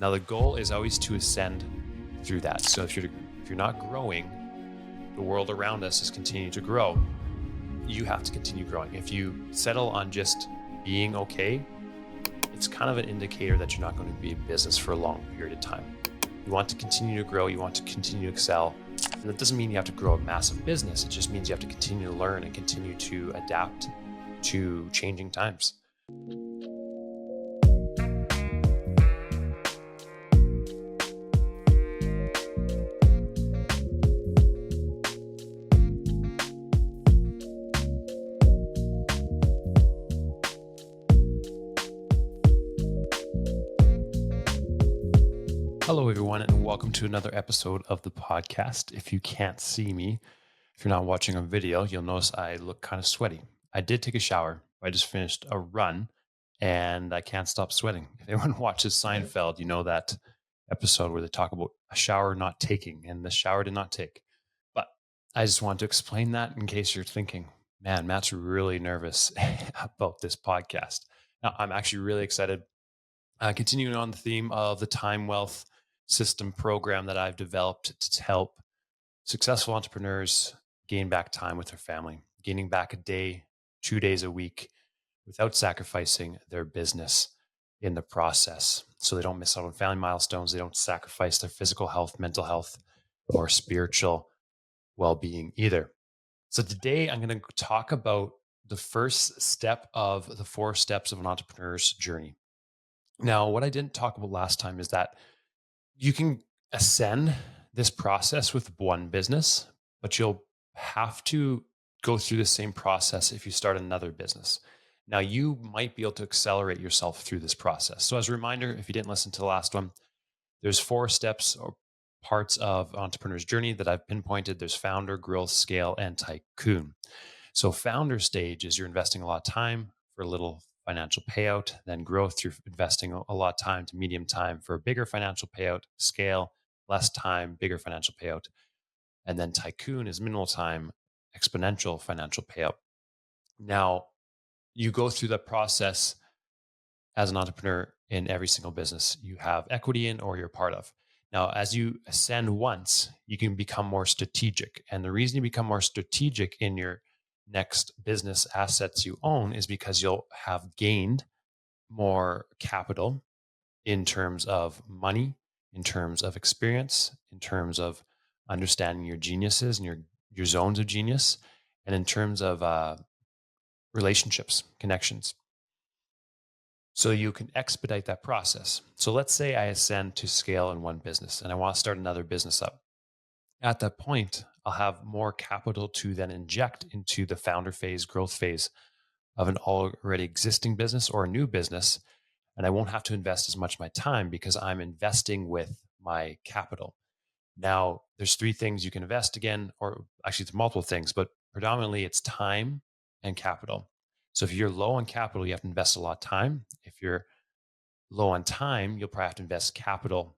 Now, the goal is always to ascend through that. So if you're not growing, the world around us is continuing to grow. You have to continue growing. If you settle on just being okay, it's kind of an indicator that you're not going to be in business for a long period of time. You want to continue to grow. You want to continue to excel. And that doesn't mean you have to grow a massive business. It just means you have to continue to learn and continue to adapt to changing times. Hello, everyone, and welcome to another episode of the podcast. If you can't see me, if you're not watching on video, you'll notice I look kind of sweaty. I did take a shower. I just finished a run, and I can't stop sweating. If anyone watches Seinfeld, you know that episode where they talk about a shower not taking, and the shower did not take. But I just want to explain that in case you're thinking, man, Matt's really nervous about this podcast. Now, I'm actually really excited. Continuing on the theme of the time wealth system program that I've developed to help successful entrepreneurs gain back time with their family, gaining back a day, 2 days a week without sacrificing their business in the process. So they don't miss out on family milestones. They don't sacrifice their physical health, mental health, or spiritual well-being either. So today I'm going to talk about the first step of the 4 steps of an entrepreneur's journey. Now, what I didn't talk about last time is that you can ascend this process with one business, but you'll have to go through the same process if you start another business. Now, you might be able to accelerate yourself through this process. So as a reminder, if you didn't listen to the last one, there's 4 steps or parts of entrepreneur's journey that I've pinpointed. There's founder, growth, scale, and tycoon. So founder stage is you're investing a lot of time for a little financial payout, then growth through investing a lot of time to medium time for a bigger financial payout, scale, less time, bigger financial payout. And then tycoon is minimal time, exponential financial payout. Now, you go through the process as an entrepreneur in every single business you have equity in or you're part of. Now, as you ascend once, you can become more strategic. And the reason you become more strategic in your next business assets you own is because you'll have gained more capital in terms of money, in terms of experience, in terms of understanding your geniuses and your zones of genius, and in terms of relationships, connections. So you can expedite that process. So let's say I ascend to scale in one business and I want to start another business up. At that point, I'll have more capital to then inject into the founder phase, growth phase of an already existing business or a new business. And I won't have to invest as much of my time because I'm investing with my capital. Now, there's 3 things you can invest again, or actually it's multiple things, but predominantly it's time and capital. So if you're low on capital, you have to invest a lot of time. If you're low on time, you'll probably have to invest capital,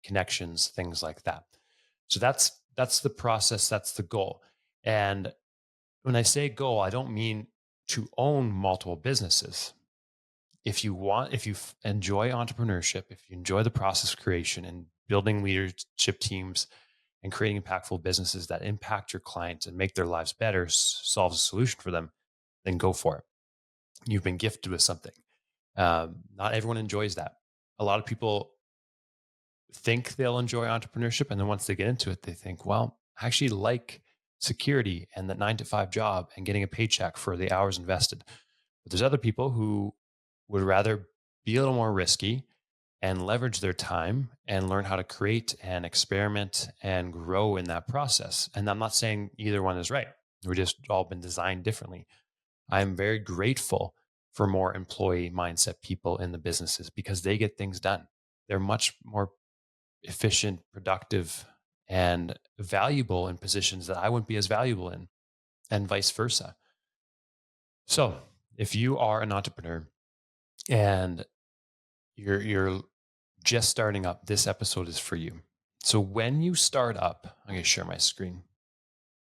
connections, things like that. So that's the process. That's the goal. And when I say goal, I don't mean to own multiple businesses. If you enjoy entrepreneurship, if you enjoy the process of creation and building leadership teams and creating impactful businesses that impact your clients and make their lives better, solve a solution for them, then go for it. You've been gifted with something. Not everyone enjoys that. A lot of people think they'll enjoy entrepreneurship. And then once they get into it, they think, well, I actually like security and that 9-to-5 job and getting a paycheck for the hours invested. But there's other people who would rather be a little more risky and leverage their time and learn how to create and experiment and grow in that process. And I'm not saying either one is right. We're just all been designed differently. I'm very grateful for more employee mindset people in the businesses because they get things done. They're much more efficient, productive, and valuable in positions that I wouldn't be as valuable in, and vice versa. So if you are an entrepreneur and you're just starting up, this episode is for you. So when you start up, I'm going to share my screen.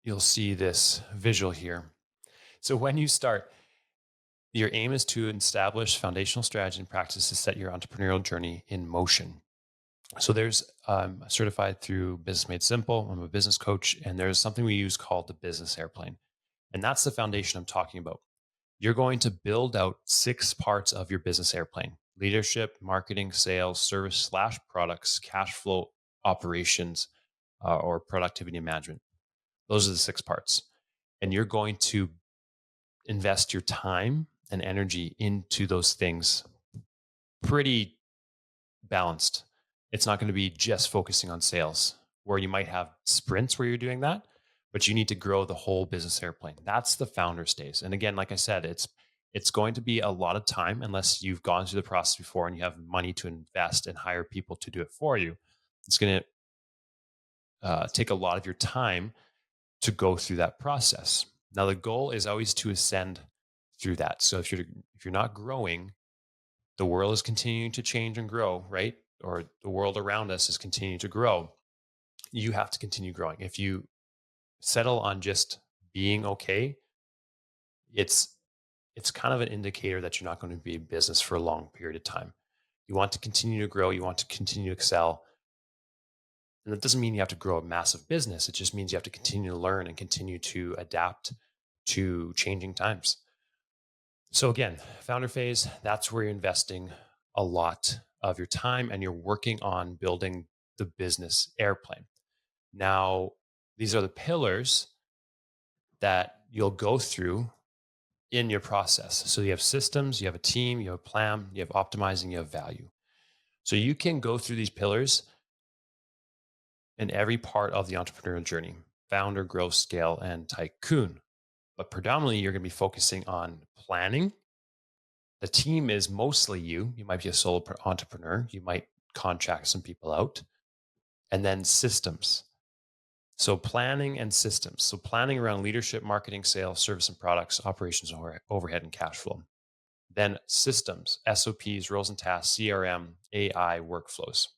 You'll see this visual here. So when you start, Your aim is to establish foundational strategy and practices to set your entrepreneurial journey in motion. So there's certified through Business Made Simple. I'm a business coach, and there's something we use called the business airplane. And that's the foundation I'm talking about. You're going to build out 6 parts of your business airplane: leadership, marketing, sales, service slash products, cash flow, operations, or productivity management. Those are the 6 parts. And you're going to invest your time and energy into those things pretty balanced. It's not going to be just focusing on sales, where you might have sprints where you're doing that, but you need to grow the whole business airplane. That's the founder stage. And again, like I said, it's going to be a lot of time unless you've gone through the process before and you have money to invest and hire people to do it for you. It's going to take a lot of your time to go through that process. Now, the goal is always to ascend through that. So if you're not growing, the world is continuing to change and grow, right? Or the world around us is continuing to grow. You have to continue growing. If you settle on just being okay, it's kind of an indicator that you're not going to be in business for a long period of time. You want to continue to grow, you want to continue to excel. And that doesn't mean you have to grow a massive business. It just means you have to continue to learn and continue to adapt to changing times. So again, founder phase, that's where you're investing a lot of your time and you're working on building the business airplane. Now, these are the pillars that you'll go through in your process. So you have systems, you have a team, you have a plan, you have optimizing, you have value. So you can go through these pillars in every part of the entrepreneurial journey: founder, growth, scale, and tycoon. But predominantly, you're going to be focusing on planning. The team is mostly you. You might be a solo entrepreneur. You might contract some people out. And then systems. So planning and systems. So planning around leadership, marketing, sales, service and products, operations, overhead, and cash flow. Then systems, SOPs, roles and tasks, CRM, AI, workflows.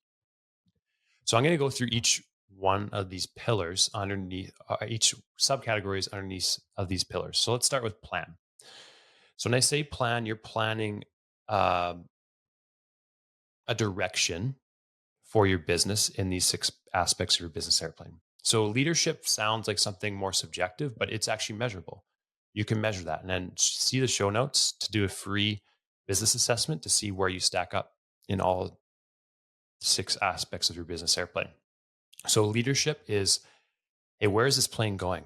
So I'm going to go through each one of these pillars underneath, each subcategories underneath of these pillars. So let's start with plan. So when I say plan, you're planning uh, a direction for your business in these 6 aspects of your business airplane. So leadership sounds like something more subjective, but it's actually measurable. You can measure that and then see the show notes to do a free business assessment to see where you stack up in all 6 aspects of your business airplane. So leadership is, hey, where is this plane going?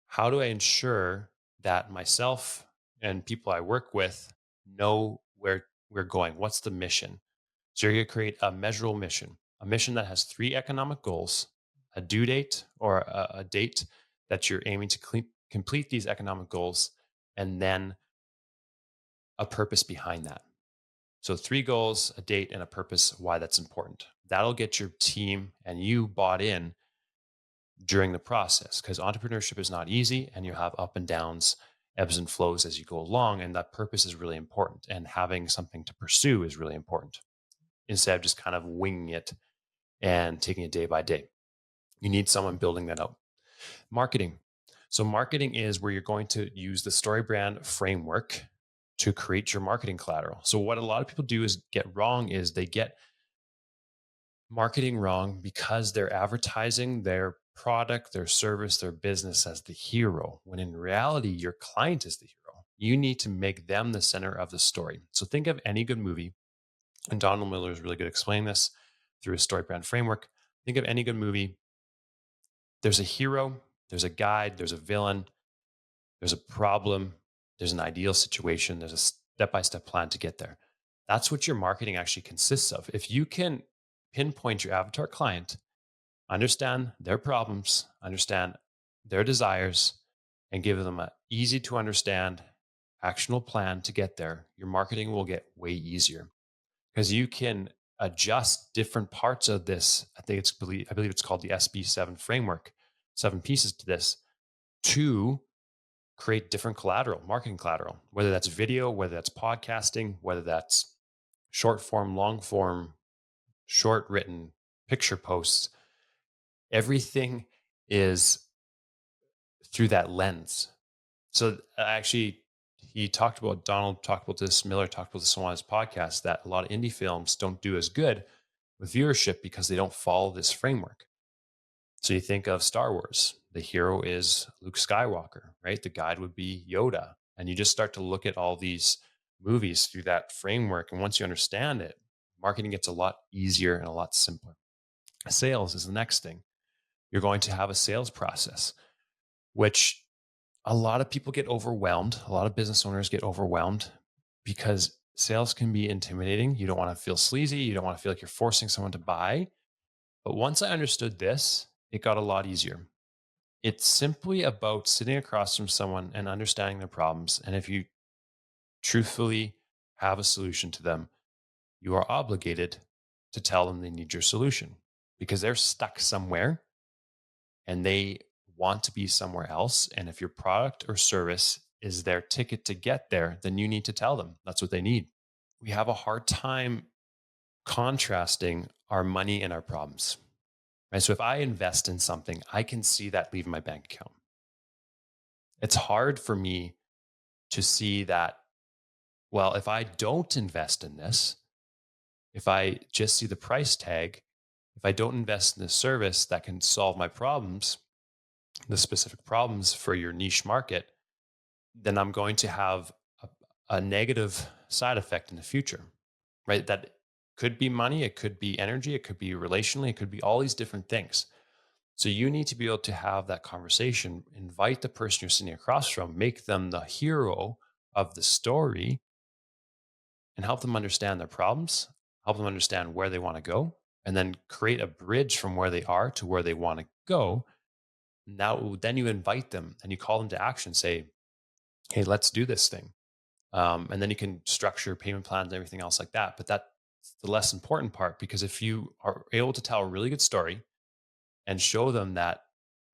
How do I ensure that myself and people I work with know where we're going? What's the mission? So you're going to create a measurable mission, a mission that has 3 economic goals: a due date or a date that you're aiming to complete these economic goals, and then a purpose behind that. So 3 goals, a date, and a purpose, why that's important. That'll get your team and you bought in during the process, because entrepreneurship is not easy and you have up and downs, ebbs and flows as you go along. And that purpose is really important. And having something to pursue is really important instead of just kind of winging it and taking it day by day. You need someone building that out. Marketing. So marketing is where you're going to use the story brand framework to create your marketing collateral. So what a lot of people do is get wrong is they get marketing wrong because they're advertising their product, their service, their business as the hero, when in reality, your client is the hero. You need to make them the center of the story. So think of any good movie, and Donald Miller is really good at explaining this through his story brand framework. Think of any good movie. There's a hero, there's a guide, there's a villain, there's a problem, there's an ideal situation, there's a step-by-step plan to get there. That's what your marketing actually consists of. If you can pinpoint your avatar client, understand their problems, understand their desires, and give them an easy to understand, actionable plan to get there, your marketing will get way easier because you can adjust different parts of this. I believe it's called the SB7 framework, 7 pieces to this, to create different collateral, marketing collateral, whether that's video, whether that's podcasting, whether that's short form, long form, short written, picture posts. Everything is through that lens. So actually, Donald talked about this, Miller talked about this on his podcast, that a lot of indie films don't do as good with viewership because they don't follow this framework. So you think of Star Wars, the hero is Luke Skywalker, right? The guide would be Yoda. And you just start to look at all these movies through that framework. And once you understand it, marketing gets a lot easier and a lot simpler. Sales is the next thing. You're going to have a sales process, which a lot of people get overwhelmed. A lot of business owners get overwhelmed because sales can be intimidating. You don't want to feel sleazy. You don't want to feel like you're forcing someone to buy. But once I understood this, it got a lot easier. It's simply about sitting across from someone and understanding their problems. And if you truthfully have a solution to them, you are obligated to tell them they need your solution because they're stuck somewhere and they want to be somewhere else. And if your product or service is their ticket to get there, then you need to tell them that's what they need. We have a hard time contrasting our money and our problems. Right? So if I invest in something, I can see that leave my bank account. It's hard for me to see that, well, if I don't invest in this, if I just see the price tag, if I don't invest in this service that can solve my problems, the specific problems for your niche market, then I'm going to have a negative side effect in the future, right? That could be money, it could be energy, it could be relationally, it could be all these different things. So you need to be able to have that conversation, invite the person you're sitting across from, make them the hero of the story, and help them understand their problems, help them understand where they want to go, and then create a bridge from where they are to where they want to go. Now, then you invite them and you call them to action, say, hey, let's do this thing. And then you can structure payment plans and everything else like that. But that's the less important part, because if you are able to tell a really good story and show them that,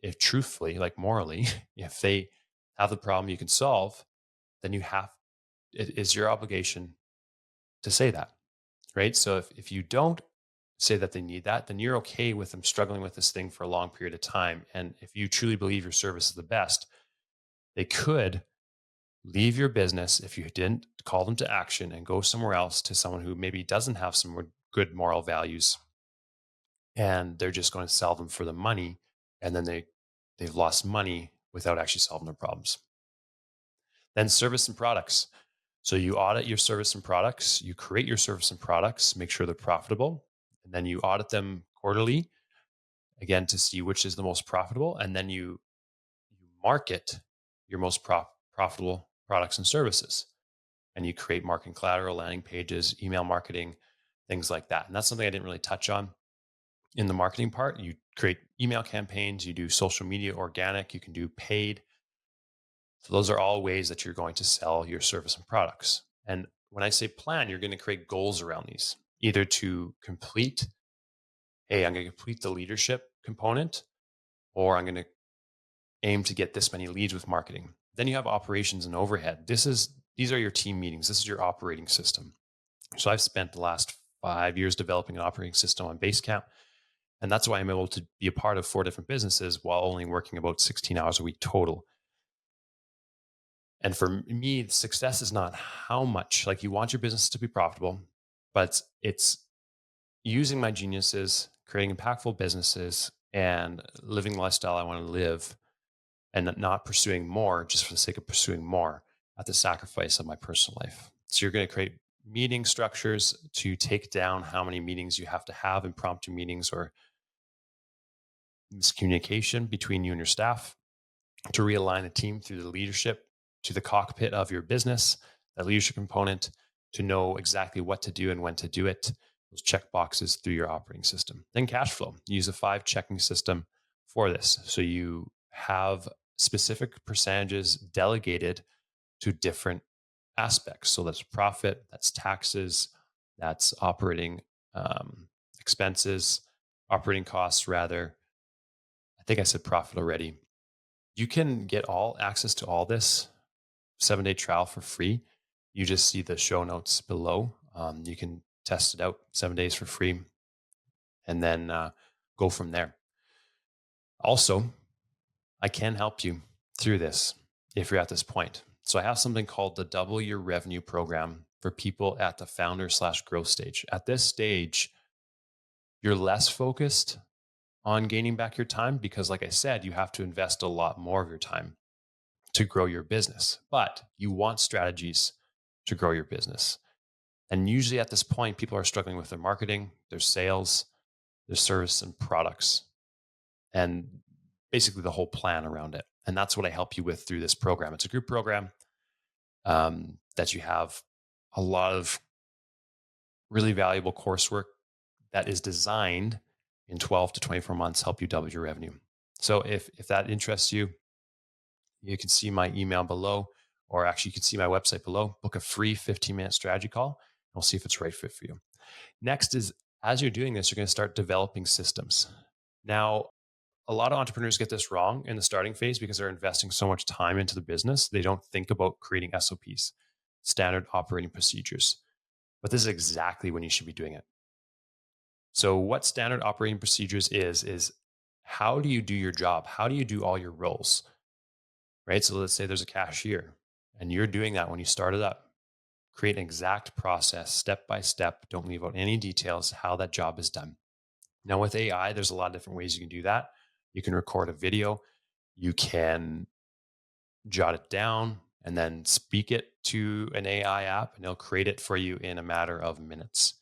if truthfully, like morally, if they have the problem you can solve, then it is your obligation to say that, right? So if you don't say that they need that, then you're okay with them struggling with this thing for a long period of time. And if you truly believe your service is the best, they could leave your business if you didn't call them to action and go somewhere else to someone who maybe doesn't have some good moral values, and they're just going to sell them for the money, and then they've lost money without actually solving their problems. Then service and products. So you audit your service and products, you create your service and products, make sure they're profitable, and then you audit them quarterly, again, to see which is the most profitable, and then you market your most profitable products and services. And you create marketing collateral, landing pages, email marketing, things like that. And that's something I didn't really touch on in the marketing part. You create email campaigns, you do social media organic, you can do paid. So those are all ways that you're going to sell your service and products. And when I say plan, you're going to create goals around these, either to complete, hey, I'm going to complete the leadership component, or I'm going to aim to get this many leads with marketing. Then you have operations and overhead. These are your team meetings. This is your operating system. So I've spent the last 5 years developing an operating system on Basecamp. And that's why I'm able to be a part of 4 different businesses while only working about 16 hours a week total. And for me, success is not how much, like, you want your business to be profitable, but it's using my geniuses, creating impactful businesses, and living the lifestyle I want to live, and not pursuing more just for the sake of pursuing more at the sacrifice of my personal life. So you're going to create meeting structures to take down how many meetings you have to have, impromptu meetings or miscommunication between you and your staff, to realign the team through the leadership to the cockpit of your business, that leadership component, to know exactly what to do and when to do it, those check boxes through your operating system. Then cash flow. Use a 5 checking system for this. So you have specific percentages delegated to different aspects. So that's profit, that's taxes, that's operating expenses, operating costs, rather. I think I said profit already. You can get all access to all this 7-day trial for free. You just see the show notes below. You can test it out 7 days for free, and then go from there. Also, I can help you through this if you're at this point. So I have something called the Double Your Revenue program for people at the founder/growth stage. At this stage, you're less focused on gaining back your time because, like I said, you have to invest a lot more of your time to grow your business, but you want strategies to grow your business. And usually at this point, people are struggling with their marketing, their sales, their service and products, and basically the whole plan around it. And that's what I help you with through this program. It's a group program that you have a lot of really valuable coursework that is designed in 12 to 24 months help you double your revenue. So if that interests you, you can see my email below, or actually you can see my website below. Book a free 15-minute strategy call. And we'll see if it's right fit for you. Next is, as you're doing this, you're going to start developing systems. Now, a lot of entrepreneurs get this wrong in the starting phase because they're investing so much time into the business. They don't think about creating SOPs, standard operating procedures. But this is exactly when you should be doing it. So what standard operating procedures is how do you do your job? How do you do all your roles? Right? So let's say there's a cashier and you're doing that when you start it up. Create an exact process, step by step. Don't leave out any details how that job is done. Now with AI, there's a lot of different ways you can do that. You can record a video. You can jot it down and then speak it to an AI app and it'll create it for you in a matter of minutes.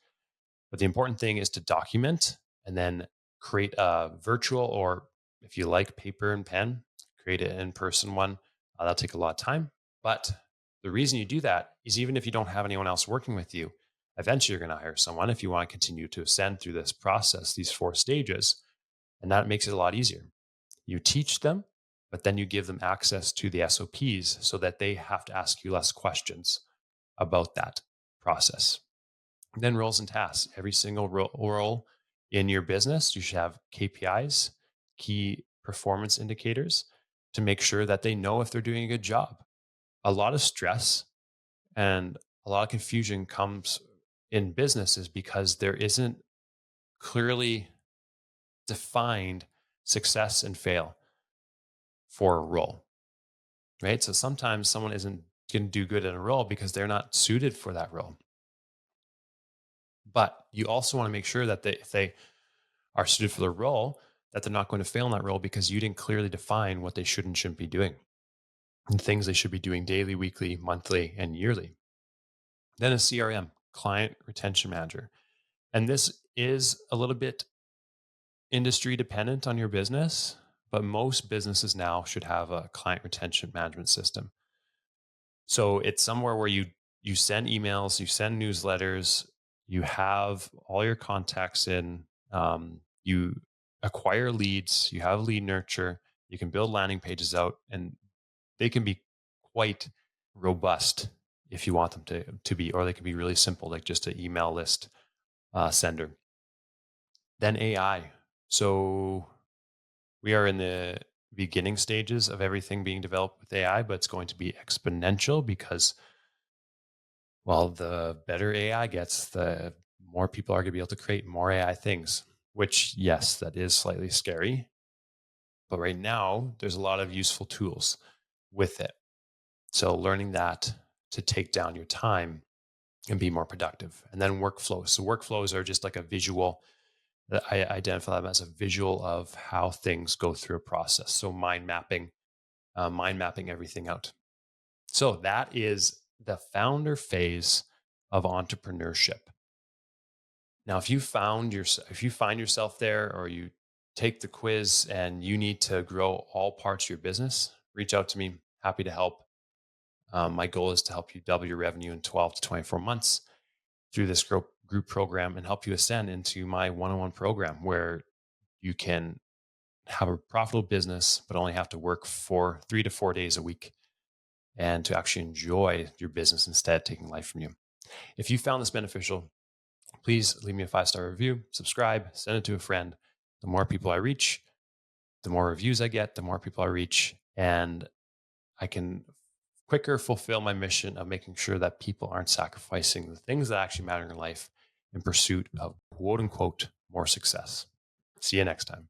But the important thing is to document and then create a virtual, or if you like paper and pen, create an in-person one. That'll take a lot of time. But the reason you do that is even if you don't have anyone else working with you, eventually you're going to hire someone if you want to continue to ascend through this process, these 4 stages. And that makes it a lot easier. You teach them, but then you give them access to the SOPs so that they have to ask you less questions about that process. Then roles and tasks. Every single role in your business, you should have KPIs, key performance indicators, to make sure that they know if they're doing a good job. A lot of stress and a lot of confusion comes in businesses because there isn't clearly defined success and fail for a role, right? So sometimes someone isn't going to do good in a role because they're not suited for that role. But you also want to make sure that if they are suited for the role, that they're not going to fail in that role because you didn't clearly define what they should and shouldn't be doing and things they should be doing daily, weekly, monthly, and yearly. Then a CRM, client retention manager. And this is a little bit industry dependent on your business, but most businesses now should have a client retention management system. So it's somewhere where you send emails, you send newsletters, you have all your contacts in, you acquire leads, you have lead nurture, you can build landing pages out, and they can be quite robust if you want them to be, or they can be really simple, like just an email list sender. Then AI. So we are in the beginning stages of everything being developed with AI, but it's going to be exponential because, well, the better AI gets, the more people are going to be able to create more AI things, which, yes, that is slightly scary. But right now, there's a lot of useful tools with it. So learning that to take down your time and be more productive. And then workflows. So workflows are just like a visual. I identify them as a visual of how things go through a process. So mind mapping everything out. So that is the founder phase of entrepreneurship. Now, if you find yourself there, or you take the quiz and you need to grow all parts of your business, reach out to me. Happy to help. My goal is to help you double your revenue in 12 to 24 months through this group program and help you ascend into my one-on-one program where you can have a profitable business, but only have to work for 3 to 4 days a week and to actually enjoy your business instead of taking life from you. If you found this beneficial, please leave me a 5-star review, subscribe, send it to a friend. The more people I reach, the more reviews I get, the more people I reach, and I can quicker fulfill my mission of making sure that people aren't sacrificing the things that actually matter in life in pursuit of quote unquote more success. See you next time.